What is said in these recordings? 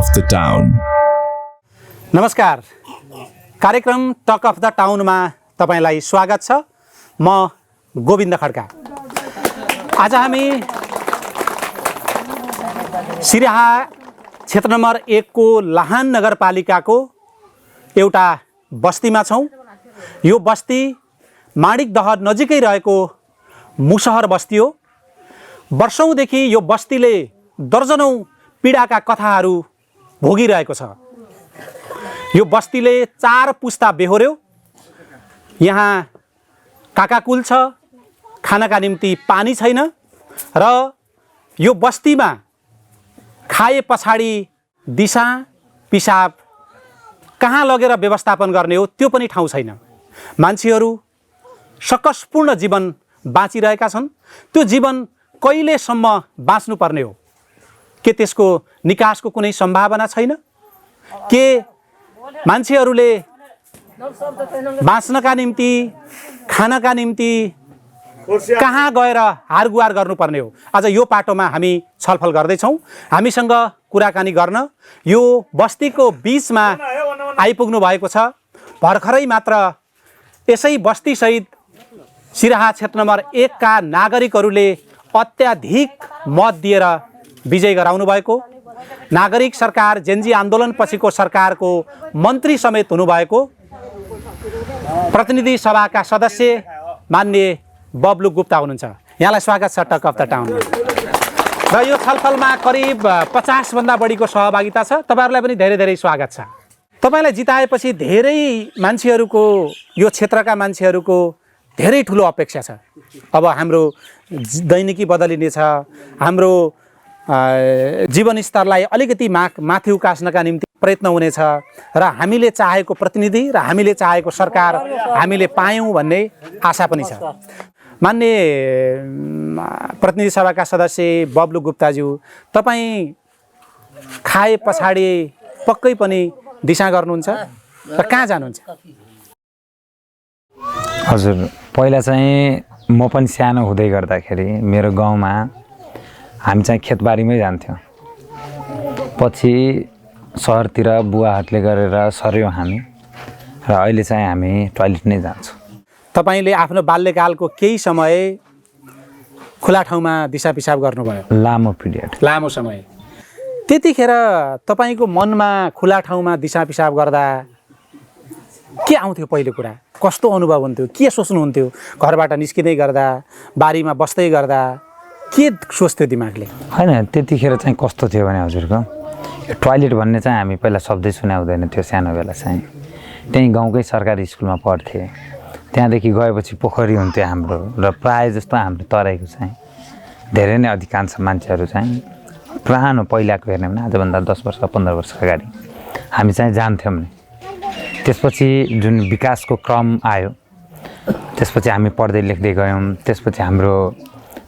of the Town. नमस्कार, कार्यक्रम talk of the टाउनमा तपाईलाई स्वागत छ। म गोविन्द खड्का। आज हामी सिराहा क्षेत्र नम्बर 1 को लाहान नगरपालिकाको एउटा बस्तीमा छौं। यो बस्ती माणिकदह नजिकै रहेको मुसहर बस्ती हो। वर्षौंदेखि यो बस्तीले दर्जनौं पीडाका कथाहरू भोगिरहेको छ। यो बस्तीले 4 पुस्ता बेहोर्यो। यहाँ काकाकुल छ, खानाका निम्ति पानी छैन र यो बस्तीमा खाए पछाडि दिशा पिसाब कहाँ लगेर व्यवस्थापन गर्ने हो त्यो पनि ठाउँ छैन। मान्छेहरू सकसपूर्ण जीवन बाँचिरहेका छन्। त्यो जीवन कहिलेसम्म बाँच्नु पर्ने हो? के त्यसको निकासको कुनै सम्भावना छैन? के मान्छेहरूले बाँच्नका निम्ति, खानका निम्ति कहाँ गएर हारगुहार गर्नुपर्ने हो? आज यो पाटोमा हामी छलफल गर्दैछौँ। हामीसँग कुराकानी गर्न यो बस्तीको बीचमा आइपुग्नु भएको छ। भर्खरै मात्र यसै बस्तीसहित सिराहा क्षेत्र नम्बर 1 का नागरिकहरूले अत्याधिक मत दिएर विजय गराउनु भएको, नागरिक सरकार जेनजी आन्दोलन पछिको सरकारको मन्त्री समेत हुनुभएको प्रतिनिधि सभाका सदस्य माननीय बब्लु गुप्ता हुनुहुन्छ। यहाँलाई स्वागत छ टक अफ द टाउन। र यो छलफलमा करिब 50 भन्दा बढीको सहभागिता छ। तपाईहरुलाई पनि धेरै धेरै स्वागत छ। तपाईलाई जिताएपछि धेरै मान्छेहरूको, यो क्षेत्रका मान्छेहरूको धेरै ठुलो अपेक्षा छ। अब हाम्रो दैनिकी बदलिनेछ, हाम्रो जीवन स्तरलाई अलिकति माथि उकास्नका निम्ति प्रयत्न हुनेछ र हामीले चाहेको प्रतिनिधि र हामीले चाहेको सरकार हामीले पायौं भन्ने आशा पनि छ। माननीय प्रतिनिधि सभाका सदस्य बब्लु गुप्ताज्यू, तपाई खाए पछाडि पक्कै पनि दिशा गर्नुहुन्छ र कहाँ जानुहुन्छ? हजुर, पहिला चाहिँ म पनि सानो हुँदै गर्दाखेरि मेरो गाउँमा हामी चाहिँ खेतबारीमै जान्थ्यौँ। पछि सहरतिर बुवाहरूले गरेर सर्यौँ हामी र अहिले चाहिँ हामी टोयलेट नै जान्छौँ। तपाईले आफ्नो बाल्यकालको केही समय खुला ठाउँमा दिशा पिसाब गर्नुभयो? लामो पिरियड, लामो समय। त्यतिखेर तपाईको मनमा खुला ठाउँमा दिशा पिसाब गर्दा के आउँथ्यो? पहिलो कुरा कस्तो अनुभव हुन्थ्यो? के सोच्नुहुन्थ्यो? घरबाट निस्किँदै गर्दा, बारीमा बस्दै गर्दा के सोच्थ्यो दिमागले? होइन, त्यतिखेर चाहिँ कस्तो थियो भने हजुरको यो टोयलेट भन्ने चाहिँ हामी पहिला शब्दै सुने हुँदैन थियो। सानो बेला चाहिँ त्यहीँ गाउँकै सरकारी स्कुलमा पढ्थेँ। त्यहाँदेखि गएपछि पोखरी हुन्थ्यो हाम्रो र प्रायः जस्तो हाम्रो तराईको चाहिँ धेरै नै अधिकांश मान्छेहरू चाहिँ पुरानो पहिलाको हेर्ने भने आजभन्दा 10 वर्ष 15 वर्ष अगाडि हामी चाहिँ जान्थ्यौँ नि। त्यसपछि जुन विकासको क्रम आयो, त्यसपछि हामी पढ्दै लेख्दै गयौँ। त्यसपछि हाम्रो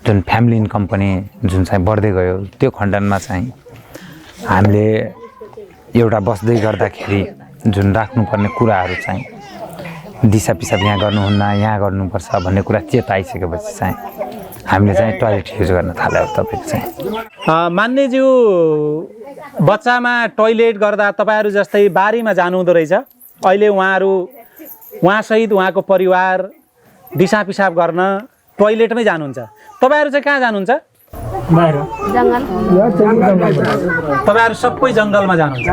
जुन फ्यामिली इन्कम पनि जुन चाहिँ बढ्दै गयो, त्यो खण्डनमा चाहिँ हामीले एउटा बस्दै गर्दाखेरि जुन राख्नुपर्ने कुराहरू चाहिँ दिशा पिसाब यहाँ गर्नुहुन्न, यहाँ गर्नुपर्छ भन्ने कुरा चेत आइसकेपछि चाहिँ हामीले चाहिँ टोयलेट युज गर्न थाल्यो। तपाईँको चाहिँ मान्यज्यू, बच्चामा टोयलेट गर्दा तपाईँहरू जस्तै बारीमा जानुहुँदो रहेछ। अहिले उहाँसहित उहाँको परिवार दिशा पिसाब गर्न टोयलेटमै जानुहुन्छ। तपाईहरु चाहिँ कहाँ जानुहुन्छ? बाहिर जंगल। तपाईहरु सबै जंगलमा जानुहुन्छ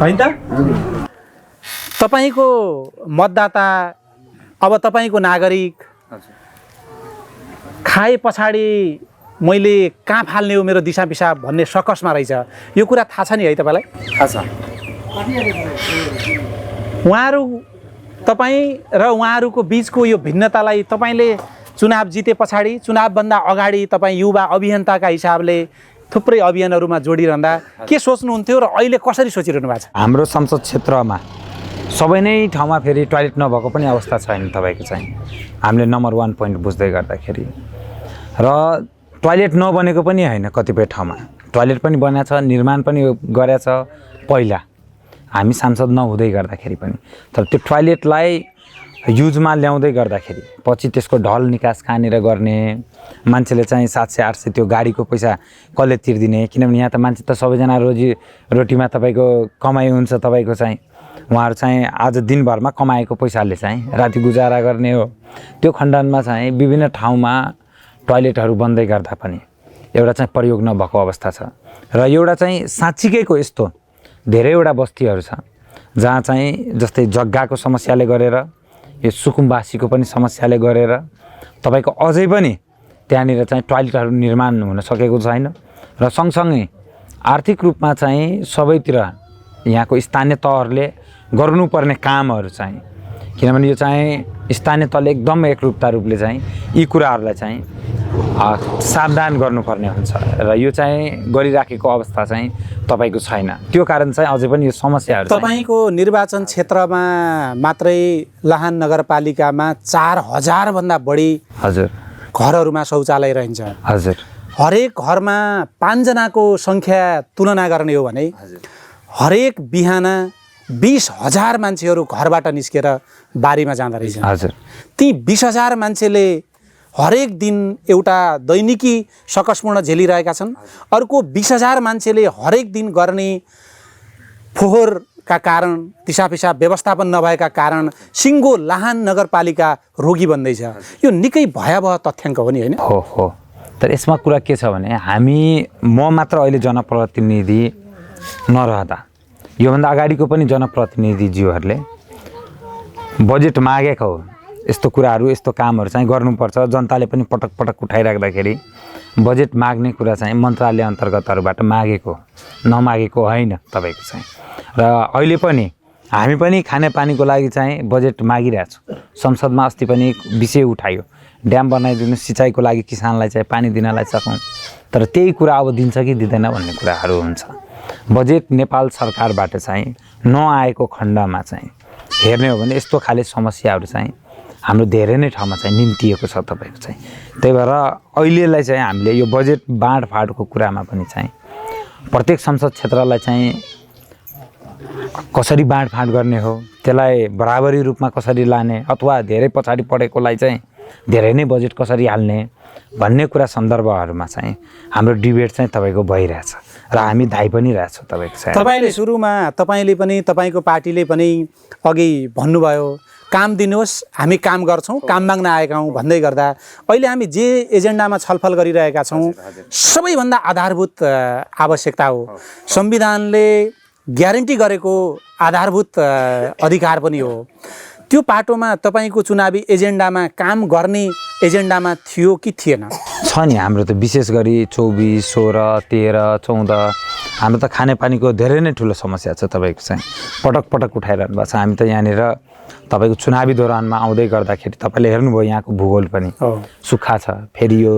हैन त? तपाईको मतदाता, अब तपाईको नागरिक खाए पछाडि मैले कहाँ फाल्ने हो मेरो दिशा पिसाब भन्ने सकसमा रहेछ। यो कुरा थाहा छ नि है तपाईलाई? थाहा छ। उहाँहरु, तपाई र उहाँहरुको बीचको यो भिन्नतालाई तपाईले चुनाव जिते पछाडि, चुनावभन्दा अगाडि तपाईँ युवा अभियन्ताका हिसाबले थुप्रै अभियानहरूमा जोडिरहँदा के सोच्नुहुन्थ्यो र अहिले कसरी सोचिरहनु भएको छ? हाम्रो संसद क्षेत्रमा सबै नै ठाउँमा फेरि टोयलेट नभएको पनि अवस्था छैन। तपाईँको चाहिँ हामीले नम्बर 1 पोइन्ट बुझ्दै गर्दाखेरि र टोयलेट नबनेको पनि होइन, कतिपय ठाउँमा टोयलेट पनि बनेको छ, निर्माण पनि गरेको छ पहिला हामी सांसद नहुँदै गर्दाखेरि पनि। तर त्यो टोयलेटलाई युजमा ल्याउँदै गर्दाखेरि पछि त्यसको ढल निकास कहाँनिर गर्ने, मान्छेले चाहिँ 700-800 त्यो गाडीको पैसा कसले तिर्दिने, किनभने यहाँ त मान्छे त सबैजना रोटीमा तपाईँको कमाइ हुन्छ। तपाईँको चाहिँ उहाँहरू चाहिँ आज दिनभरमा कमाएको पैसाले चाहिँ राति गुजारा गर्ने हो। त्यो खण्डनमा चाहिँ विभिन्न ठाउँमा टोयलेटहरू बन्दै गर्दा पनि एउटा चाहिँ प्रयोग नभएको अवस्था छ। र एउटा चाहिँ साँच्चीकैको यस्तो धेरैवटा बस्तीहरू छ जहाँ चाहिँ जस्तै जग्गाको समस्याले गरेर, यो सुकुम्बासीको पनि समस्याले गरेर तपाईँको अझै पनि त्यहाँनिर चाहिँ टोयलेटहरू निर्माण हुन सकेको छैन। र सँगसँगै आर्थिक रूपमा चाहिँ सबैतिर यहाँको स्थानीय तहहरूले गर्नुपर्ने कामहरू चाहिँ, किनभने यो चाहिँ स्थानीय तहले एकदम एकरूपता रूपले चाहिँ यी कुराहरूलाई चाहिँ सावधान गर्नुपर्ने हुन्छ र यो चाहिँ गरिराखेको अवस्था चाहिँ तपाईँको छैन। त्यो कारण चाहिँ अझै पनि यो समस्याहरू तपाईँको निर्वाचन क्षेत्रमा मात्रै लाहान नगरपालिकामा 4000 भन्दा बढी हजुर घरहरूमा शौचालय रहन्छ। हजुर हरेक घरमा 5 जनाको सङ्ख्या तुलना गर्ने हो भने हरेक बिहान 20,000 मान्छेहरू घरबाट निस्केर बारीमा जाँदो रहेछ। हजुर ती 20,000 मान्छेले हरेक दिन एउटा दैनिकी सकसपूर्ण झेलिरहेका छन्। अर्को 20,000 मान्छेले हरेक दिन गर्ने फोहोरका कारण, दिसापिसाब व्यवस्थापन नभएका कारण सिङ्गो लाहान नगरपालिका रोगी बन्दैछ। यो निकै भयावह तथ्याङ्क हो नि, होइन? हो। तर यसमा कुरा के छ भने म मात्र अहिले जनप्रतिनिधि नरहँदा योभन्दा अगाडिको पनि जनप्रतिनिधिज्यूहरूले बजेट मागेको हो। यस्तो कुराहरू, यस्तो कामहरू चाहिँ गर्नुपर्छ। जनताले पनि पटक पटक उठाइराख्दाखेरि बजेट माग्ने कुरा चाहिँ मन्त्रालय अन्तर्गतहरूबाट मागेको, नमागेको होइन तपाईँको चाहिँ। र अहिले पनि हामी पनि खानेपानीको लागि चाहिँ बजेट मागिरहेछौँ। संसदमा अस्ति पनि विषय उठायो, ड्याम बनाइदिनु, सिँचाइको लागि किसानलाई चाहिँ पानी दिनलाई सकौँ। तर त्यही कुरा अब दिन्छ कि दिँदैन भन्ने कुराहरू हुन्छ। बजेट नेपाल सरकारबाट चाहिँ नआएको खण्डमा चाहिँ हेर्ने हो भने यस्तो खाले समस्याहरू चाहिँ हाम्रो धेरै नै ठाउँमा चाहिँ निम्तिएको छ तपाईँको चाहिँ। त्यही भएर अहिलेलाई चाहिँ हामीले यो बजेट बाँडफाँडको कुरामा पनि चाहिँ प्रत्येक संसद क्षेत्रलाई चाहिँ कसरी बाँडफाँड गर्ने हो, त्यसलाई बराबरी रूपमा कसरी लाने, अथवा धेरै पछाडि पढेकोलाई चाहिँ धेरै नै बजेट कसरी हाल्ने भन्ने कुरा सन्दर्भहरूमा चाहिँ हाम्रो डिबेट चाहिँ तपाईँको भइरहेछ र हामी धाइ पनि रहेछौँ तपाईँको चाहिँ। तपाईँले सुरुमा तपाईँले पनि तपाईँको पार्टीले पनि अघि भन्नुभयो काम दिनुहोस्, हामी काम गर्छौँ, काम माग्न आएका हौँ भन्दै गर्दा अहिले हामी जे एजेन्डामा छलफल गरिरहेका छौँ सबैभन्दा आधारभूत आवश्यकता हो। संविधानले ग्यारेन्टी गरेको आधारभूत अधिकार पनि हो। त्यो पाटोमा तपाईँको चुनावी एजेन्डामा काम गर्ने एजेन्डामा थियो कि थिएन? छ नि, हाम्रो त विशेष गरी 24, 16, 13, 14 हाम्रो त खानेपानीको धेरै नै ठुलो समस्या छ तपाईँको चाहिँ। पटक पटक उठाइरहनु भएको छ। हामी त यहाँनिर तपाईँको चुनावी दौरानमा आउँदै गर्दाखेरि तपाईँले हेर्नुभयो यहाँको भूगोल पनि सुक्खा छ। फेरि यो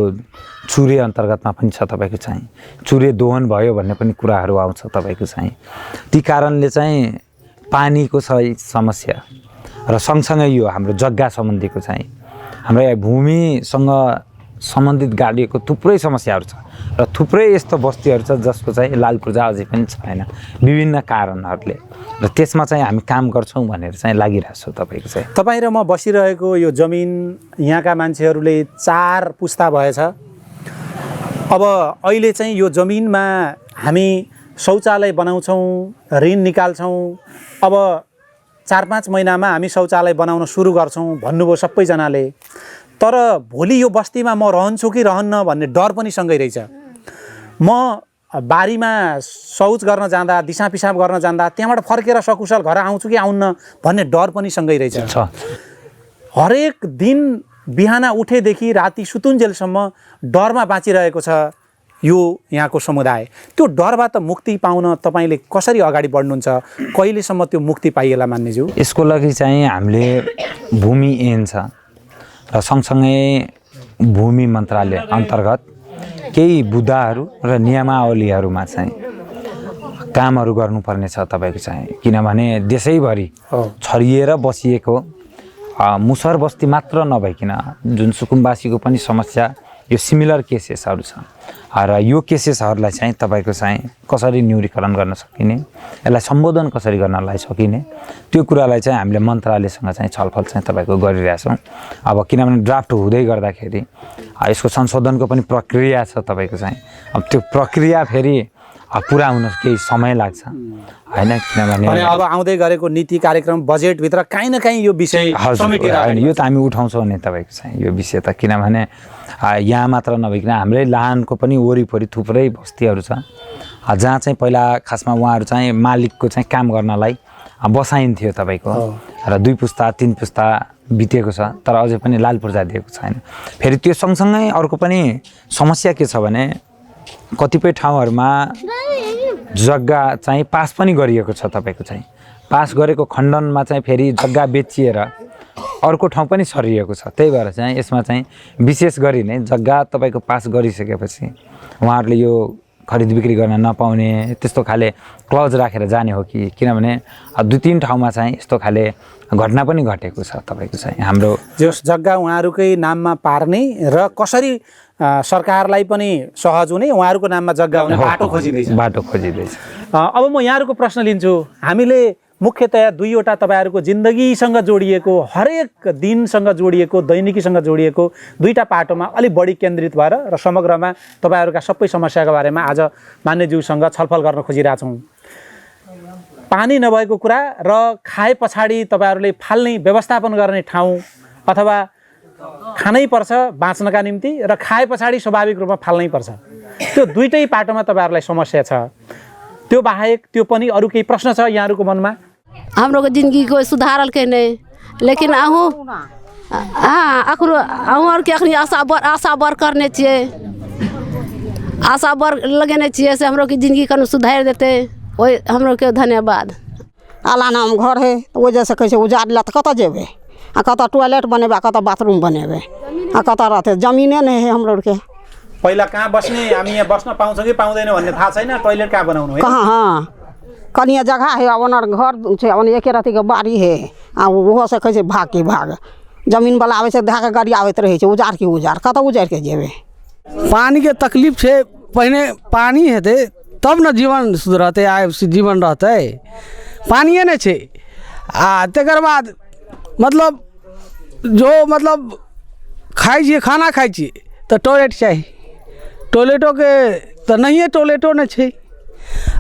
चुरे अन्तर्गतमा पनि छ तपाईँको चाहिँ, चुरे दोहन भयो भन्ने पनि कुराहरू आउँछ तपाईँको चाहिँ। ती कारणले चाहिँ पानीको समस्या र सँगसँगै यो हाम्रो जग्गा सम्बन्धीको चाहिँ, हाम्रो यहाँ भूमिसँग सम्बन्धित गाडिएको थुप्रै समस्याहरू छ र थुप्रै यस्तो बस्तीहरू छ जसको चाहिँ लालपूर्जा अझै पनि छैन विभिन्न कारणहरूले। र त्यसमा चाहिँ हामी काम गर्छौँ भनेर चाहिँ लागिरहेछौँ तपाईँको चाहिँ। तपाईँ र म बसिरहेको यो जमिन यहाँका मान्छेहरूले 4 पुस्ता भएछ। अब अहिले चाहिँ यो जमिनमा हामी शौचालय बनाउँछौँ, ऋण निकाल्छौँ। अब 4-5 महिनामा हामी शौचालय बनाउन सुरु गर्छौँ भन्नुभयो सबैजनाले। तर भोलि यो बस्तीमा म रहन्छु कि रहन्न भन्ने डर पनि सँगै रहेछ। म बारीमा शौच गर्न जाँदा, दिसा पिसाब गर्न जाँदा त्यहाँबाट फर्केर सकुशल घर आउँछु कि आउन्न भन्ने डर पनि सँगै रहेछ। हरेक दिन बिहान उठेदेखि राति सुतुन्जेलसम्म डरमा बाँचिरहेको छ यो यहाँको समुदाय। त्यो डरबाट मुक्ति पाउन तपाईँले कसरी अगाडि बढ्नुहुन्छ? कहिलेसम्म त्यो मुक्ति पाइएला मान्नेज्यू? यसको लागि चाहिँ हामीले भूमि ऐन छ र सँगसँगै भूमि मन्त्रालय अन्तर्गत केही बुँदाहरू र नियमावलीहरूमा चाहिँ कामहरू गर्नुपर्ने छ तपाईँको चाहिँ। किनभने देशैभरि छरिएर बसिएको मुसर बस्ती मात्र नभइकन जुन सुकुम्बासीको पनि समस्या यो सिमिलर केसेसहरू छ र यो केसेसहरूलाई चाहिँ तपाईँको चाहिँ कसरी न्यूनीकरण गर्न सकिने, यसलाई सम्बोधन कसरी गर्नलाई सकिने, त्यो कुरालाई चाहिँ हामीले मन्त्रालयसँग चाहिँ छलफल चाहिँ तपाईँको गरिरहेछौँ। अब किनभने ड्राफ्ट हुँदै गर्दाखेरि यसको संशोधनको पनि प्रक्रिया छ तपाईँको चाहिँ। अब त्यो प्रक्रिया फेरि पुरा हुन केही समय लाग्छ होइन, किनभने अब आउँदै गरेको नीति कार्यक्रम बजेटभित्र काहीँ न काहीँ यो विषय होइन, यो त हामी उठाउँछौँ नि तपाईँको चाहिँ यो विषय त। किनभने यहाँ मात्र नभइकन हाम्रै लाहानको पनि वरिपरि थुप्रै बस्तीहरू छ जहाँ चाहिँ पहिला खासमा उहाँहरू चाहिँ मालिकको चाहिँ काम गर्नलाई बसाइन्थ्यो तपाईँको, र 2 पुस्ता 3 पुस्ता बितेको छ तर अझै पनि लाल पूर्जा दिएको छैन। फेरि त्यो सँगसँगै अर्को पनि समस्या के छ भने कतिपय ठाउँहरूमा जग्गा चाहिँ पास पनि गरिएको छ तपाईँको चाहिँ। पास गरेको खण्डनमा चाहिँ फेरि जग्गा बेचिएर अर्को ठाउँ पनि सरिएको छ। त्यही भएर चाहिँ यसमा चाहिँ विशेष गरी नै जग्गा तपाईँको पास गरिसकेपछि उहाँहरूले यो खरिद बिक्री गर्न नपाउने त्यस्तो खाले क्लज राखेर जाने हो कि, किनभने 2-3 ठाउँमा चाहिँ यस्तो खाले घटना पनि घटेको छ तपाईँको चाहिँ। हाम्रो जस जग्गा उहाँहरूकै नाममा पार्ने र कसरी सरकारलाई पनि सहज हुने, उहाँहरूको नाममा जग्गा हुने बाटो खोजिँदैछ। अब म यहाँहरूको प्रश्न लिन्छु। हामीले मुख्यतया 2वटा तपाईँहरूको जिन्दगीसँग जोडिएको, हरेक दिनसँग जोडिएको, दैनिकीसँग जोडिएको 2टा पाटोमा अलिक बढी केन्द्रित भएर र समग्रमा तपाईँहरूका सबै समस्याको बारेमा आज मान्यज्यूसँग छलफल गर्न खोजिरहेछौँ। पानी नभएको कुरा र खाए पछाडि तपाईँहरूले फाल्ने व्यवस्थापन गर्ने ठाउँ अथवा खानै पर्छ बाँच्नका निम्ति र खाए पछाडि स्वाभाविक रूपमा फाल्नै पर्छ, त्यो 2टै पाटोमा तपाईँहरूलाई समस्या छ। त्यो बाहेक त्यो पनि अरू केही प्रश्न छ यहाँहरूको मनमा? हाम्रो जिन्दगी को सुधारल के नहीं, लेकिन अहूँ के अखनी आशा बर करने चाहिए, आशा बर लगेने चाहिए से हमरो की जिंदगी कनु सुधार देते, वही हमरो के धन्यवाद। आला नाम घर है तो वो जैसे कैसे उजाड़ ला तो कत जेबे, कत टॉयलेट बनेबे, कत बाथरूम बनेबे, कत रहते जमीने नहीं है हम लोग के। पहिला कहाँ बस्ने, हामी यहाँ बस्न पाउँछ कि पाउँदैन भन्ने थाहा छैन, टोयलेट कहाँ बनाउनु है? कहाँ हाँ कनिया जगह है, अब घर छे, अब एक राति के बाड़ी है, वो से कैसे भाग के भाग जमीन वाला आवे से धाके गाड़ी आवत रहे छे, उजाड़ के उजाड़ कत उजाड़ के जेबे। पानी के तकलीफ छे, पहले पानी हेते तब न जीवन सुधरते, आए जीवन रहते, पानिए नहीं छे। तकर बाद मतलब जो मतलब खाई छे, खाना खाई छे तो टॉयलेट चाहिए, टॉयलेटों के तो नहीं है, टॉयलेटों नहीं छे।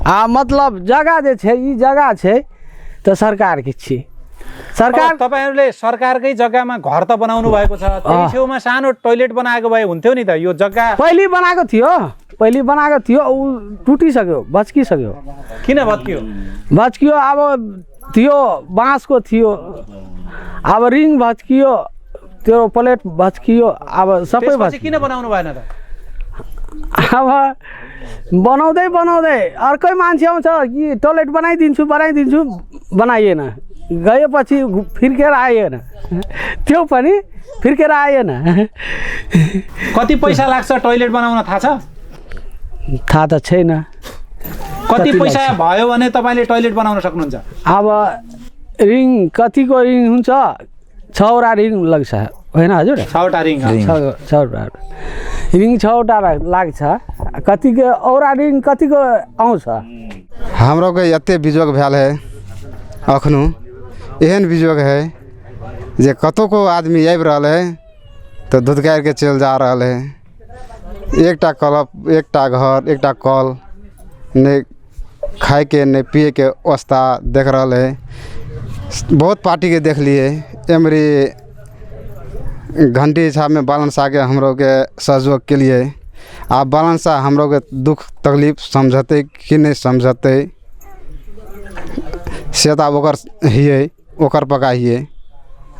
मतलब जगह जे छे, ई जगह छे तो सरकार की छे। सरकार तपाईहरुले सरकारकै जग्गामा घर त बनाउनु भएको छ, त्यही छेउमा सानो टोयलेट बनाएको भए हुन्थ्यो नि त। यो जग्गा पहिले बनाएको थियो, उ टुटिसक्यो, भच्किसक्यो। किन भत्कियो? भच्कियो अब थियो, बाँसको थियो, अब रिङ भच्कियो, त्यो प्लेट भच्कियो, अब सबै भच्कियो। किन बनाउनु भएन त? अब बनाउँदै अर्कै मान्छे आउँछ कि टोयलेट बनाइदिन्छु, बनाइएन, गएपछि फिर्केर आएन, त्यो पनि फिर्केर आएन। कति पैसा लाग्छ टोयलेट बनाउन थाहा छ? थाहा त छैन। कति पैसा भयो भने तपाईले टोयलेट बनाउन सक्नुहुन्छ? अब रिङ कतिको रिङ हुन्छ? 6वटा रिङ लाग्छ होइन हजुर? 6वटा रिङ, 6वटा रिङ 6वटा लाग्छ। कतिको औरा रिङ कतिको आउँछ? हाम्रो के एते बिजोग भेल है, अखनो एहन बिजोग है जे कतो को आदमी आबि रहल है तो दूध गाड़ के चल जा रहल है। एकटा कलप, एकटा घर, एकटा कल, नहीं खाए के नहीं पिए के अवस्था देख रहल है। बहुत पार्टी के देख लिए, एमरी घंटी छाप में बालन शाह के हमरो के सहयोग के लिए। आप बालन शाह हमरो के दुख तकलीफ समझते कि नहीं समझते से तो ओकर हिए, ओकर पकाइए।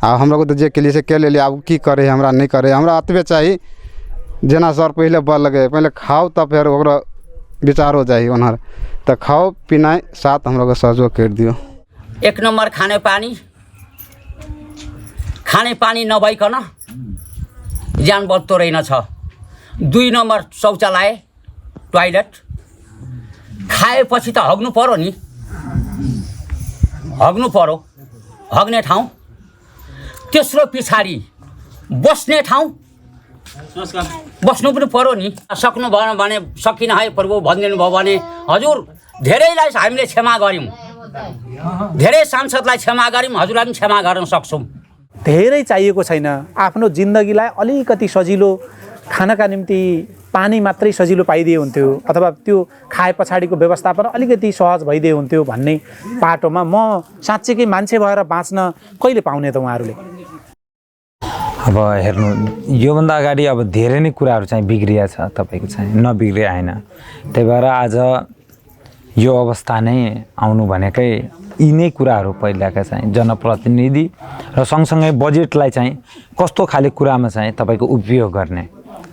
आ हम लोग तो जे के लिए से के ले अब की करे, हमरा नहीं करे, हमरा अतबे चाहिए जेना सर पहले बल लगे, पहले खाओ तब फिर ओकरा विचार हो जाए ओनहर, तो खाओ पीना साथ हम लोग सहयोग कर दियो। 1 नंबर खाने पानी नभइकन ज्यान बत्तो रहेनछ। 2 नंबर शौचालय टोयलेट, खाएपछि त हग्नु पर्यो नि, हग्ने ठाउँ। तेस्रो पछाडि बस्ने ठाउँ बस्नु पनि पर्यो नि। सक्नु भएन भने सकिन है प्रभु भनिदिनु भयो भने हजुर धेरैलाई हामीले क्षमा गऱ्यौँ, धेरै सांसदलाई क्षमा गऱ्यौँ, हजुरलाई पनि क्षमा गर्न सक्छौँ। धेरै चाहिएको छैन, आफ्नो जिन्दगीलाई अलिकति सजिलो, खानका निम्ति पानी मात्रै सजिलो पाइदिए हुन्थ्यो अथवा त्यो खाए पछाडिको व्यवस्थापन अलिकति सहज भइदिए हुन्थ्यो भन्ने पाटोमा म साँच्चैकै मान्छे भएर बाँच्न कहिले पाउने त उहाँहरूले? अब हेर्नु, योभन्दा अगाडि अब धेरै नै कुराहरू चाहिँ बिग्रिया छ, तपाईँको चाहिँ नबिग्रिया होइन। त्यही भएर आज यो अवस्था नै आउनु भनेकै यी नै कुराहरू पहिलाका चाहिँ जनप्रतिनिधि र सँगसँगै बजेटलाई चाहिँ कस्तो खाले कुरामा चाहिँ तपाईँको उपयोग गर्ने।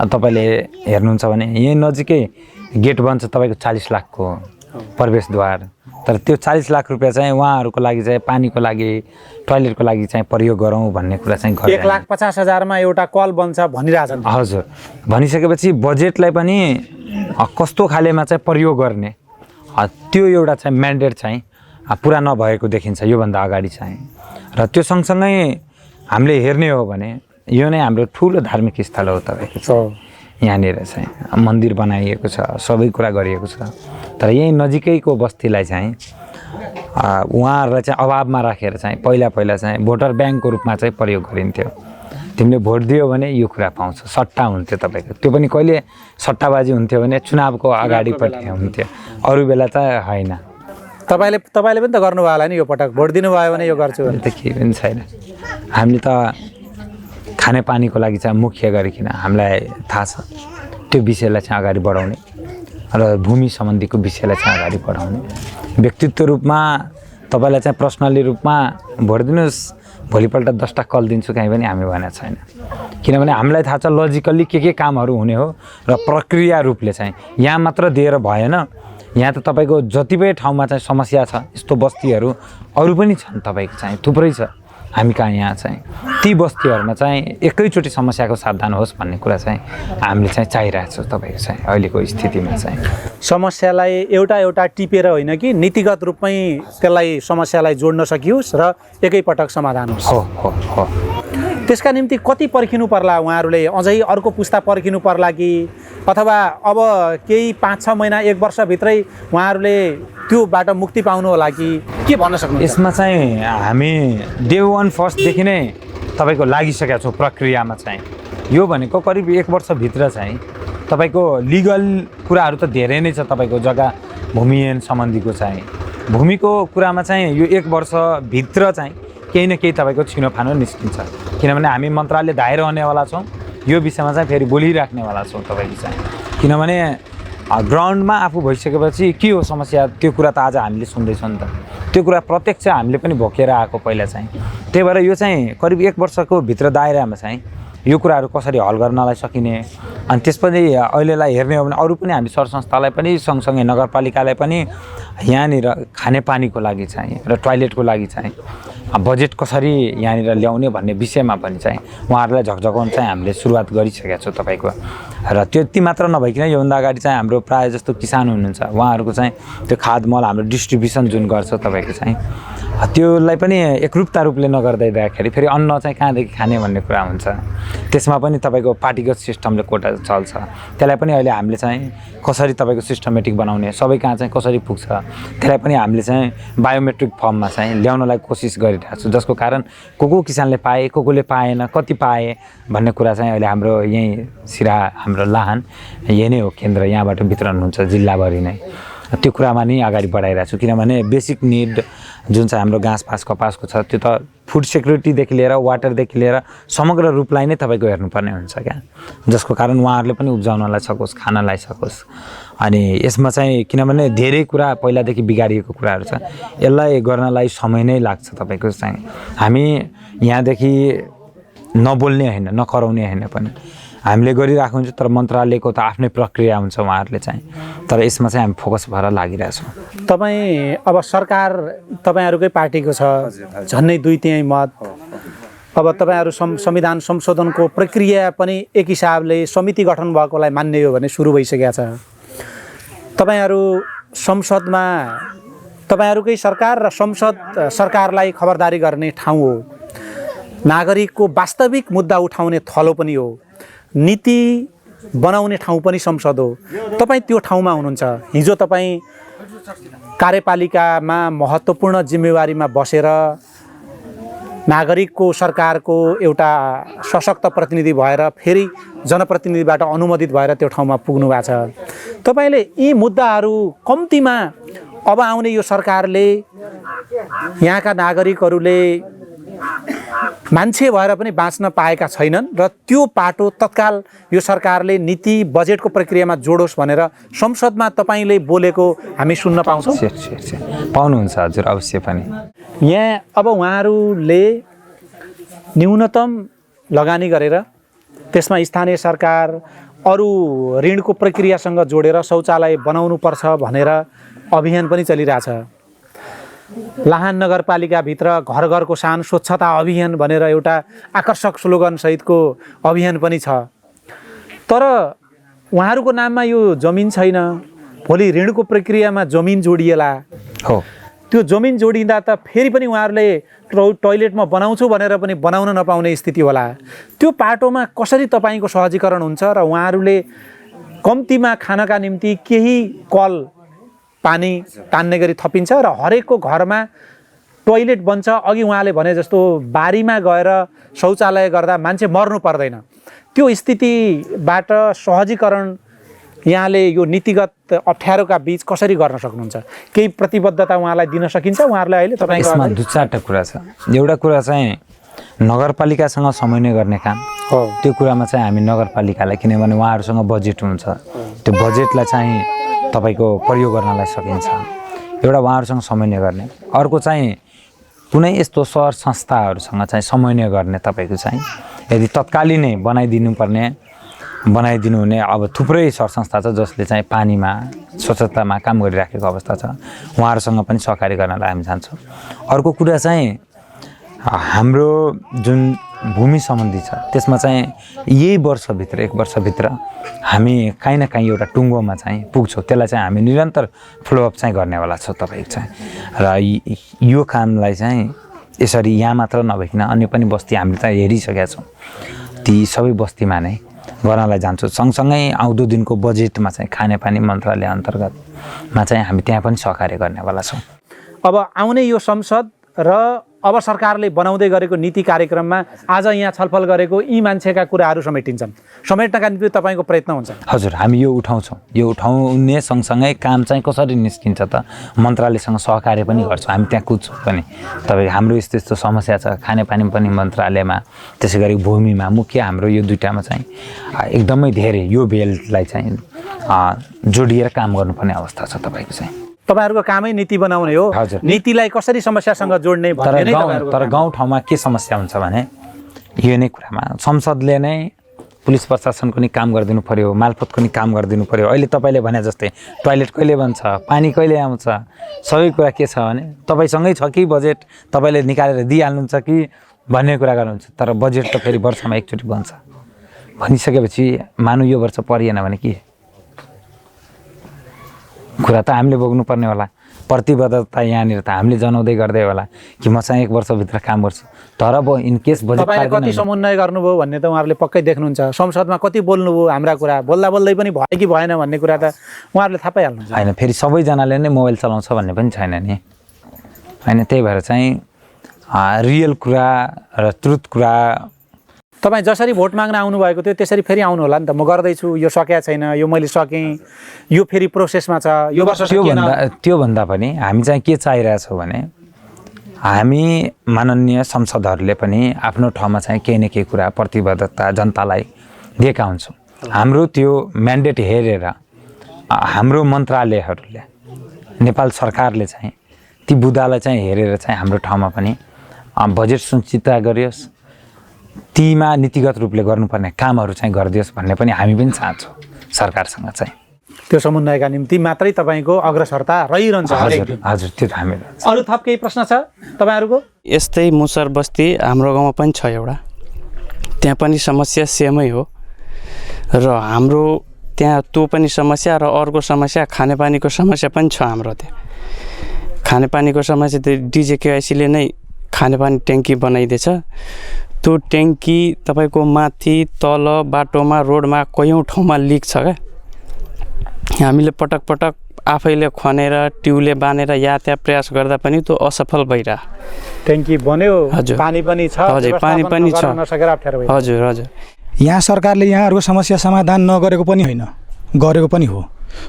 तपाईँले हेर्नुहुन्छ भने यहीँ नजिकै गेट बन्छ तपाईँको 40 लाखको प्रवेशद्वार, तर त्यो 40 लाख रुपियाँ चाहिँ उहाँहरूको लागि चाहिँ पानीको लागि, टोयलेटको लागि चाहिँ प्रयोग गरौँ भन्ने कुरा चाहिँ 1,50,000 एउटा कल बन्छ भनिरहेछन्। हजुर, भनिसकेपछि बजेटलाई पनि कस्तो खालेमा चाहिँ प्रयोग गर्ने त्यो एउटा चाहिँ म्यान्डेट चाहिँ पुरा नभएको देखिन्छ योभन्दा अगाडि चाहिँ। र त्यो सँगसँगै हामीले हेर्ने हो भने यो नै हाम्रो ठुलो धार्मिक स्थल हो तपाईँको। यहाँनिर चाहिँ मन्दिर बनाइएको छ, सबै कुरा गरिएको छ, तर यहीँ नजिकैको बस्तीलाई चाहिँ उहाँहरूलाई चाहिँ अभावमा राखेर चाहिँ पहिला चाहिँ भोटर ब्याङ्कको रूपमा चाहिँ प्रयोग गरिन्थ्यो। तिमीले भोट दियो भने यो कुरा पाउँछ, सट्टा हुन्थ्यो तपाईँको। त्यो पनि कहिले सट्टाबाजी हुन्थ्यो भने चुनावको अगाडिपट्टि हुन्थ्यो, अरू बेला त होइन। तपाईँले पनि त गर्नुभयो होला नि, यो पटक भोट दिनुभयो भने यो गर्छु भने त केही पनि छैन। हामीले त खानेपानीको लागि चाहिँ मुख्य गरिकन हामीलाई थाहा छ त्यो विषयलाई चाहिँ अगाडि बढाउने र भूमि सम्बन्धीको विषयलाई चाहिँ अगाडि बढाउने। व्यक्तित्व रूपमा तपाईँलाई चाहिँ पर्सनली रूपमा भोट दिनुहोस्, भोलिपल्ट 10टा कल दिन्छु कहीँ पनि हामी भनेको छैन। किनभने हामीलाई थाहा छ लजिकल्ली के कामहरू हुने हो र प्रक्रिया रूपले चाहिँ यहाँ मात्र दिएर भएन। यहाँ त तपाईँको जति पनि ठाउँमा चाहिँ समस्या छ, यस्तो बस्तीहरू अरू पनि छन् तपाईँको चाहिँ थुप्रै छ हामी कहाँ यहाँ चाहिँ। ती बस्तीहरूमा चाहिँ एकैचोटि समस्याको सावधान होस् भन्ने कुरा चाहिँ हामीले चाहिँ चाहिरहेको छौँ तपाईँको चाहिँ अहिलेको स्थितिमा चाहिँ। समस्यालाई एउटा टिपेर होइन कि नीतिगत रूपमै त्यसलाई समस्यालाई जोड्न सकियोस् र एकैपटक समाधान होस्। हो। त्यसका निम्ति कति पर्खिनु पर्ला उहाँहरूले? अझै अर्को पुस्ता पर्खिनु पर्ला कि अथवा अब केही 5-6 महिना 1 वर्षभित्रै उहाँहरूले त्योबाट मुक्ति पाउनु होला कि के भन्न सक्नुहुन्छ? यसमा चाहिँ हामी डे 1 फर्स्टदेखि नै तपाईँको लागिसकेका छौँ प्रक्रियामा चाहिँ। यो भनेको करिब 1 वर्षभित्र चाहिँ तपाईँको लिगल कुराहरू त धेरै नै छ। तपाईँको जग्गा भूमिहीन सम्बन्धीको चाहिँ भूमिको कुरामा चाहिँ यो 1 वर्षभित्र चाहिँ केही न केही तपाईँको छिनोफानो निस्किन्छ। किनभने हामी मन्त्रालय दायर रहनेवाला छौँ, यो विषयमा चाहिँ फेरि बोलिराख्नेवाला छौँ तपाईँको चाहिँ। किनभने ग्राउन्डमा आफू भइसकेपछि के हो समस्या त्यो कुरा त आज हामीले सुन्दैछौँ नि त। त्यो कुरा प्रत्यक्ष हामीले पनि भोगेर आएको पहिला चाहिँ। त्यही भएर यो चाहिँ करिब 1 वर्षको भित्र दायरामा चाहिँ यो कुराहरू कसरी हल गर्नलाई सकिने। अनि त्यसपछि अहिलेलाई हेर्ने हो भने अरू पनि हामी सरसंस्थालाई पनि सँगसँगै नगरपालिकालाई पनि यहाँनिर खानेपानीको लागि चाहिँ र टोयलेटको लागि चाहिँ बजेट कसरी यहाँनिर ल्याउने भन्ने विषयमा पनि चाहिँ उहाँहरूलाई झकझकाउन चाहिँ हामीले सुरुवात गरिसकेका छौँ तपाईँको। र त्यति मात्र नभइकन योभन्दा अगाडि चाहिँ हाम्रो प्रायः जस्तो किसान हुनुहुन्छ उहाँहरूको चाहिँ त्यो खाद मल हाम्रो डिस्ट्रिब्युसन जुन गर्छ तपाईँको चाहिँ त्योलाई पनि एकरूपता रूपले नगर्दैदाखेरि फेरि अन्न चाहिँ कहाँदेखि खाने भन्ने कुरा हुन्छ। त्यसमा पनि तपाईँको पार्टीगत सिस्टमले कोटा चल्छ। त्यसलाई पनि अहिले हामीले चाहिँ कसरी तपाईँको सिस्टमेटिक बनाउने, सबै कहाँ चाहिँ कसरी पुग्छ त्यसलाई पनि हामीले चाहिँ बायोमेट्रिक फर्ममा चाहिँ ल्याउनलाई कोसिस गरिरहेको छौँ। जसको कारण को किसानले पाए, कोले पाएन, कति पाए भन्ने कुरा चाहिँ अहिले हाम्रो यहीँ सिरा हाम्रो लाहान यही नै हो केन्द्र, यहाँबाट वितरण हुन्छ जिल्लाभरि नै। त्यो कुरामा नै अगाडि बढाइरहेको छु। किनभने बेसिक निड जुन चाहिँ हाम्रो घाँस कपासको छ त्यो त फुड सेक्युरिटीदेखि लिएर वाटरदेखि लिएर समग्र रूपलाई नै तपाईँको हेर्नुपर्ने हुन्छ क्या। जसको कारण उहाँहरूले पनि उब्जाउनलाई सकोस्, खानलाई सकोस्। अनि यसमा चाहिँ किनभने धेरै कुरा पहिलादेखि बिगारिएको कुराहरू छ, यसलाई गर्नलाई समय नै लाग्छ तपाईँको चाहिँ। हामी यहाँदेखि नबोल्ने होइन, नकराउने होइन पनि हामीले गरिरहेको हुन्छ, तर मन्त्रालयको त आफ्नै प्रक्रिया हुन्छ उहाँहरूले चाहिँ। तर यसमा चाहिँ हामी फोकस भएर लागिरहेछौँ। तपाईँ अब सरकार तपाईँहरूकै पार्टीको छ, झन्डै 2/3 मत। अब तपाईँहरू संविधान संशोधनको प्रक्रिया पनि एक हिसाबले समिति गठन भएकोलाई मान्ने हो भने सुरु भइसकेको छ। तपाईँहरू संसदमा तपाईँहरूकै सरकार र संसद सरकारलाई खबरदारी गर्ने ठाउँ हो, नागरिकको वास्तविक मुद्दा उठाउने थलो पनि हो नीति बनाउने ठाउँ पनि संसद हो। तपाईँ त्यो ठाउँमा हुनुहुन्छ। हिजो तपाईँ कार्यपालिकामा महत्त्वपूर्ण जिम्मेवारीमा बसेर नागरिकको सरकारको एउटा सशक्त प्रतिनिधि भएर फेरि जनप्रतिनिधिबाट अनुमोदित भएर त्यो ठाउँमा पुग्नु भएको छ। तपाईँले यी मुद्दाहरू कम्तीमा अब आउने यो सरकारले यहाँका नागरिकहरूले मान्छे भएर पनि बाँच्न पाएका छैनन् र त्यो पाटो तत्काल यो सरकारले नीति बजेटको प्रक्रियामा जोडोस् भनेर संसदमा तपाईँले बोलेको हामी सुन्न पाउँछौँ। पाउनुहुन्छ हजुर, अवश्य पनि। यहाँ अब उहाँहरूले न्यूनतम लगानी गरेर त्यसमा स्थानीय सरकार अरू ऋणको प्रक्रियासँग जोडेर शौचालय बनाउनुपर्छ भनेर अभियान पनि चलिरहेछ। लाहान नगरपालिकाभित्र घर घरको सानो स्वच्छता अभियान भनेर एउटा आकर्षक स्लोगनसहितको अभियान पनि छ। तर उहाँहरूको नाममा यो जमिन छैन। भोलि ऋणको प्रक्रियामा जमिन जोडिएला हो, त्यो जमिन जोडिँदा त फेरि पनि उहाँहरूले टोयलेटमा बनाउँछु भनेर पनि बनाउन नपाउने स्थिति होला। त्यो पाटोमा कसरी तपाईँको सहजीकरण हुन्छ र उहाँहरूले कम्तीमा खानका निम्ति केही कल पानी तान्ने गरी थपिन्छ र हरेकको घरमा टोयलेट बन्छ। अघि उहाँले भने जस्तो बारीमा गएर शौचालय गर्दा मान्छे मर्नु पर्दैन। त्यो स्थितिबाट सहजीकरण यहाँले यो नीतिगत अप्ठ्यारोका बीच कसरी गर्न सक्नुहुन्छ? केही प्रतिबद्धता उहाँलाई दिन सकिन्छ? उहाँहरूलाई अहिले तपाईँको यसमा दुई चारवटा कुरा छ। एउटा कुरा चाहिँ नगरपालिकासँग समन्वय गर्ने काम हो। त्यो कुरामा चाहिँ हामी नगरपालिकालाई, किनभने उहाँहरूसँग बजेट हुन्छ, त्यो बजेटलाई चाहिँ तपाईँको प्रयोग गर्नलाई सकिन्छ। एउटा उहाँहरूसँग समन्वय गर्ने। अर्को चाहिँ कुनै यस्तो सहर संस्थाहरूसँग चाहिँ समन्वय गर्ने। तपाईँको चाहिँ यदि तत्कालीनै बनाइदिनु हुने अब थुप्रै सहर संस्था छ जसले चाहिँ पानीमा स्वच्छतामा काम गरिराखेको अवस्था छ, उहाँहरूसँग पनि सहकारी गर्नलाई हामी जान्छौँ। अर्को कुरा चाहिँ हाम्रो जुन भूमि सम्बन्धी छ त्यसमा चाहिँ यही वर्षभित्र, एक वर्षभित्र हामी काहीँ न काहीँ एउटा टुङ्गोमा चाहिँ पुग्छौँ। त्यसलाई चाहिँ हामी निरन्तर फलोअप चाहिँ गर्नेवाला छौँ तपाईँको चाहिँ। र यो कामलाई चाहिँ यसरी यहाँ मात्र नभइकन अन्य पनि बस्ती हामीले चाहिँ हेरिसकेका छौँ। ती सबै बस्तीमा नै गर्नलाई जान्छौँ। सँगसँगै आउँदो दिनको बजेटमा चाहिँ खानेपानी मन्त्रालय अन्तर्गतमा चाहिँ हामी त्यहाँ पनि सहकार्य गर्नेवाला छौँ। अब आउने यो संसद र अब सरकारले बनाउँदै गरेको नीति कार्यक्रममा आज यहाँ छलफल गरेको यी मान्छेका कुराहरू समेटिन्छन्। समेट्नका निम्ति तपाईँको प्रयत्न हुन्छ? हजुर, हामी यो उठाउँछौँ। यो उठाउने सँगसँगै काम चाहिँ कसरी निस्किन्छ त मन्त्रालयसँग सहकार्य पनि गर्छौँ। हामी त्यहाँ कुद्छौँ पनि। तपाईँ हाम्रो यस्तो यस्तो समस्या छ, खानेपानी पनि मन्त्रालयमा, त्यसै गरी भूमिमा मुख्य हाम्रो यो दुईटामा चाहिँ एकदमै धेरै यो बेल्टलाई चाहिँ जोडिएर काम गर्नुपर्ने अवस्था छ तपाईँको चाहिँ। तपाईँहरूको कामै नीति बनाउने हो। हजुर। नीतिलाई कसरी समस्यासँग जोड्ने भन्ने नै तपाईँहरूको तर गाउँठाउँमा के समस्या हुन्छ भने यो नै कुरामा संसदले नै पुलिस प्रशासनको नि काम गरिदिनु पर्यो, मालपोतको नि काम गरिदिनु पर्यो। अहिले तपाईँले भने जस्तै टोयलेट कहिले बन्छ, पानी कहिले आउँछ, सबै कुरा के छ भने तपाईँसँगै छ कि बजेट तपाईँले निकालेर दिइहाल्नुहुन्छ कि भन्ने कुरा गर्नुहुन्छ। तर बजेट त फेरि वर्षमा एकचोटि बन्छ। भनिसकेपछि मानु यो वर्ष परिएन भने के कुरा त हामीले बोक्नुपर्ने होला। प्रतिबद्धता यहाँनिर त हामीले जनाउँदै गर्दै होला कि म चाहिँ एक वर्षभित्र काम गर्छु। तर अब इनकेस बजेट तपाईँले कति समन्वय गर्नुभयो भन्ने त उहाँहरूले पक्कै देख्नुहुन्छ। संसदमा कति बोल्नुभयो, हाम्रा कुरा बोल्दा बोल्दै पनि भयो कि भएन भन्ने कुरा त उहाँहरूले थाहा पाइहाल्नुहुन्छ। होइन, फेरि सबैजनाले नै मोबाइल चलाउँछ भन्ने पनि छैन नि होइन। त्यही भएर चाहिँ रियल कुरा र ट्रुथ कुरा तपाईँ जसरी भोट माग्न आउनुभएको थियो त्यसरी फेरि आउनु होला नि त। म गर्दैछु, यो सकेको छैन, यो मैले सकेँ, यो फेरि प्रोसेसमा छ, यो वर्ष त्योभन्दा पनि हामी चाहिँ के चाहिरहेछौँ भने हामी माननीय संसदहरूले पनि आफ्नो ठाउँमा चाहिँ केही न केही कुरा प्रतिबद्धता जनतालाई दिएका हुन्छौँ। हाम्रो त्यो म्यान्डेट हेरेर हाम्रो मन्त्रालयहरूले, नेपाल सरकारले चाहिँ ती बुदालाई चाहिँ हेरेर चाहिँ हाम्रो ठाउँमा पनि बजेट सुनिश्चितता गरियोस्, तीमा नीतिगत रूपले गर्नुपर्ने कामहरू चाहिँ गरिदियोस् भन्ने पनि हामी पनि चाहन्छौँ सरकारसँग चाहिँ। त्यो समन्वयका निम्ति मात्रै तपाईँको अग्रसरता रहिरहन्छ। हजुर हजुर, त्यो हामी। अरू थप केही प्रश्न छ तपाईँहरूको? यस्तै मुसर बस्ती हाम्रो गाउँमा पनि छ एउटा, त्यहाँ पनि समस्या सेमै हो र हाम्रो त्यहाँ त्यो पनि समस्या र अर्को समस्या खानेपानीको समस्या पनि छ हाम्रो त्यहाँ। खानेपानीको समस्या त डिजेकेआइसीले नै खानेपानी ट्याङ्की बनाइदिएछ, त्यो ट्याङ्की तपाईँको माथि तल बाटोमा रोडमा कयौँ ठाउँमा लिक छ क्या हामीले पटक पटक आफैले खनेर ट्युबले बाँधेर यातायात प्रयास गर्दा पनि त्यो असफल भइरह ट्याङ्की बन्यो हजुर। पानी पनि छ हजुर पानी पनि छ नसकेर अप्ठ्यारो भयो हजुर हजुर यहाँ सरकारले यहाँहरूको समस्या समाधान नगरेको पनि होइन गरेको पनि हो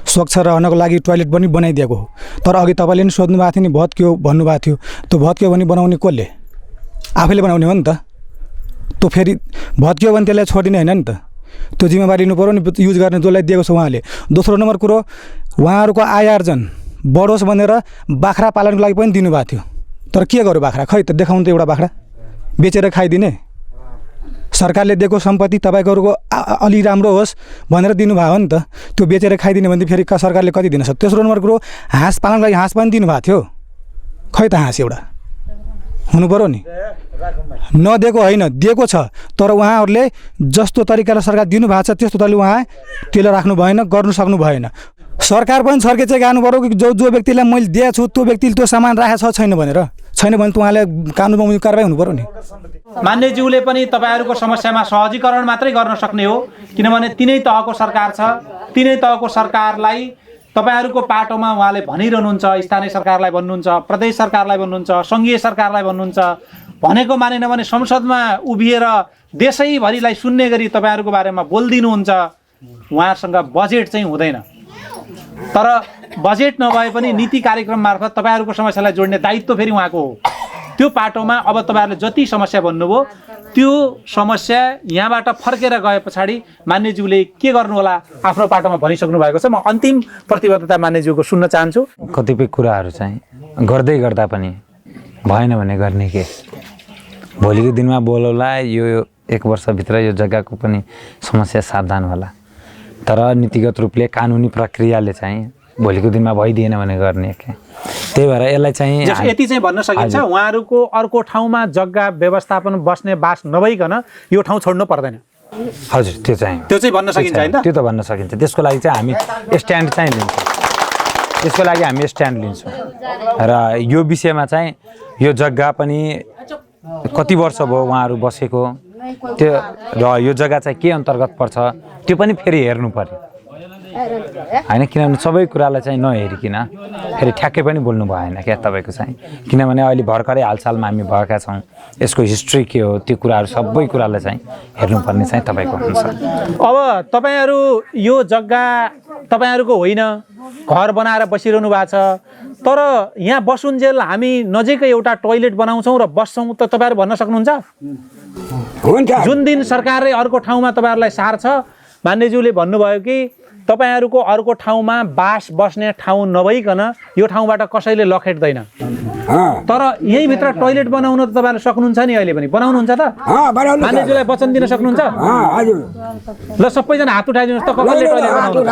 स्वच्छ रहनको लागि टोयलेट पनि बनाइदिएको हो तर अघि तपाईँले नि सोध्नु भएको थियो नि भत्क्यो भन्नुभएको थियो त्यो भत्क्यो भने बनाउने कसले आफैले बनाउने हो नि त त्यो फेरि भत्क्यो भने त्यसलाई छोडिदिने होइन नि त त्यो जिम्मेवारी लिनु पऱ्यो नि युज गर्ने जसलाई दिएको छ उहाँले दोस्रो नम्बर कुरो उहाँहरूको आय आर्जन बढोस् भनेर बाख्रा पालनको लागि पनि दिनुभएको थियो तर के गर्यो बाख्रा खै त देखाउनु त एउटा बाख्रा बेचेर खाइदिने सरकारले दिएको सम्पत्ति तपाईँहरूको अलि राम्रो होस् भनेर दिनुभयो हो नि त त्यो बेचेर खाइदिने भने फेरि सरकारले कति दिन सक्छ तेस्रो नम्बर कुरो हाँस पालनको लागि हाँस पनि दिनुभएको थियो खै त हाँस एउटा हुनु पऱ्यो नि नदिएको होइन दिएको छ तर उहाँहरूले जस्तो तरिकाले सरकार दिनुभएको छ त्यस्तो तरिकाले उहाँ त्यसलाई राख्नु भएन गर्नु सक्नु भएन सरकार पनि छर्के चाहिँ गानु पऱ्यो कि जो व्यक्तिलाई मैले दिएको छु त्यो व्यक्तिले त्यो सामान राखेको छ छैन भनेर छैन भने त उहाँले कानुनमा कारबाही हुनु पऱ्यो नि मान्यज्यूले पनि तपाईँहरूको समस्यामा सहजीकरण मात्रै गर्न सक्ने हो किनभने तिनै तहको सरकार छ तिनै तहको सरकारलाई तपाईँहरूको पाटोमा उहाँले भनिरहनुहुन्छ स्थानीय सरकारलाई भन्नुहुन्छ प्रदेश सरकारलाई भन्नुहुन्छ सङ्घीय सरकारलाई भन्नुहुन्छ भनेको मानेन भने संसदमा उभिएर देशैभरिलाई सुन्ने गरी तपाईँहरूको बारेमा बोलिदिनुहुन्छ उहाँहरूसँग बजेट चाहिँ हुँदैन तर बजेट नभए पनि नीति कार्यक्रम मार्फत तपाईँहरूको समस्यालाई जोड्ने दायित्व फेरि उहाँको हो त्यो पाटोमा अब तपाईँहरूले जति समस्या भन्नुभयो त्यो समस्या यहाँबाट फर्केर गए पछाडि मान्यज्यूले के गर्नु होला आफ्नो पाटोमा भनिसक्नु भएको छ म अन्तिम प्रतिबद्धता मान्यज्यूको सुन्न चाहन्छु कतिपय कुराहरू चाहिँ गर्दै गर्दा पनि भएन भने गर्ने के भोलिको दिनमा बोलौला यो 1 वर्षभित्र यो जग्गाको पनि समस्या सावधान होला तर नीतिगत रूपले कानुनी प्रक्रियाले चाहिँ भोलिको दिनमा भइदिएन भने गर्ने के त्यही भएर यसलाई चाहिँ यति चाहिँ भन्न सकिन्छ उहाँहरूको अर्को ठाउँमा जग्गा व्यवस्थापन बस्ने बास नभइकन यो ठाउँ छोड्नु पर्दैन हजुर त्यो चाहिँ भन्न सकिन्छ हैन त्यो त भन्न सकिन्छ त्यसको लागि चाहिँ हामी स्ट्यान्ड चाहिँ लिन्छौँ त्यसको लागि हामी स्ट्यान्ड लिन्छौँ र यो विषयमा चाहिँ यो जग्गा पनि कति वर्ष भयो उहाँहरू बसेको त्यो र यो जग्गा चाहिँ के अन्तर्गत पर्छ त्यो पनि फेरि हेर्नु पर्यो होइन किनभने सबै कुरालाई चाहिँ नहेरिकन फेरि ठ्याक्कै पनि बोल्नु भएन क्या तपाईँको चाहिँ किनभने अहिले भर्खरै हालसालमा हामी भएका छौँ यसको हिस्ट्री के हो त्यो कुराहरू सबै कुरालाई चाहिँ हेर्नुपर्ने चाहिँ तपाईँको हुन्छ अब तपाईँहरू यो जग्गा तपाईँहरूको होइन घर बनाएर बसिरहनु भएको छ तर यहाँ बसुन्जेल हामी नजिकै एउटा टोयलेट बनाउँछौँ र बस्छौँ त तपाईँहरू भन्न सक्नुहुन्छ जुन दिन सरकारले अर्को ठाउँमा तपाईँहरूलाई सार्छ मान्यज्यूले भन्नुभयो कि तपाईँहरूको अर्को ठाउँमा बास बस्ने ठाउँ नभइकन यो ठाउँबाट कसैले लखेट्दैन तर यहीँभित्र टोयलेट बनाउन त तपाईँहरू सक्नुहुन्छ नि अहिले पनि बनाउनुहुन्छ त मान्यज्यूलाई वचन दिन सक्नुहुन्छ ल सबैजना हात उठाइदिनुहोस् त कसले टोयलेट बनाउनुहुन्छ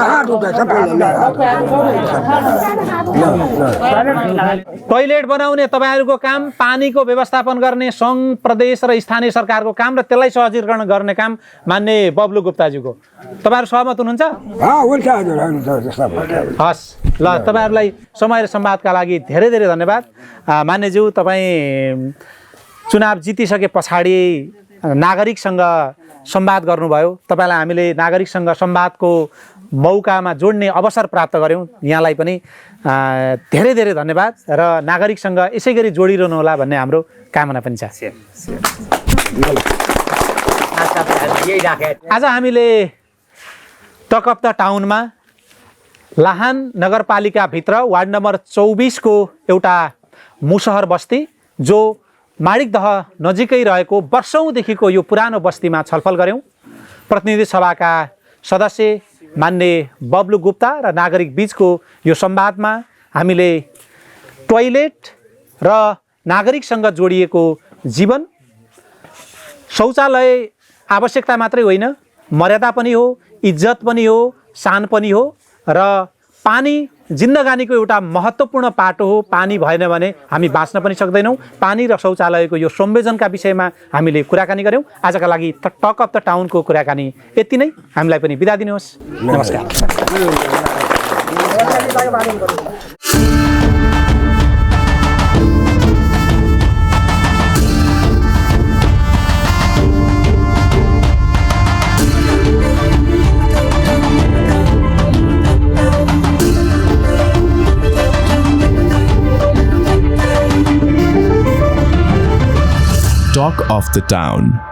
टोयलेट बनाउने तपाईँहरूको काम पानीको व्यवस्थापन गर्ने सङ्घ प्रदेश र स्थानीय सरकारको काम र त्यसलाई सहजीकरण गर्ने काम मान्य बब्लु गुप्ताज्यूको तपाईँहरू सहमत हुनुहुन्छ हस् ल तपाईँहरूलाई समय र संवादका लागि धेरै धेरै धन्यवाद मान्यज्यू तपाईँ चुनाव जितिसके पछाडि नागरिकसँग संवाद गर्नुभयो तपाईँलाई हामीले नागरिकसँग संवादको मौकामा जोड्ने अवसर प्राप्त गऱ्यौँ यहाँलाई पनि धेरै धेरै धन्यवाद र नागरिकसँग यसै गरी जोडिरहनु होला भन्ने हाम्रो कामना पनि छ आज हामीले टक अफ द टाउनमा लाहान नगरपालिकाभित्र वार्ड नम्बर 24 को एउटा मुसहर बस्ती जो माणिकदह नजिकै रहेको वर्षौँदेखिको यो पुरानो बस्तीमा छलफल गऱ्यौँ प्रतिनिधि सभाका सदस्य मान्य बब्लु गुप्ता र नागरिक बीचको यो संवादमा हामीले टोयलेट र नागरिकसँग जोडिएको जीवन शौचालय आवश्यकता मात्रै होइन मर्यादा पनि हो इज्जत पनि हो शान पनि हो र पानी जिन्दगानीको एउटा महत्त्वपूर्ण पाटो हो पानी भएन भने हामी बाँच्न पनि सक्दैनौँ पानी र शौचालयको यो संयोजनका विषयमा हामीले कुराकानी गऱ्यौँ आजका लागि टक अफ द टाउनको कुराकानी यति नै हामीलाई पनि बिदा दिनुहोस् नमस्कार Talk of the Town.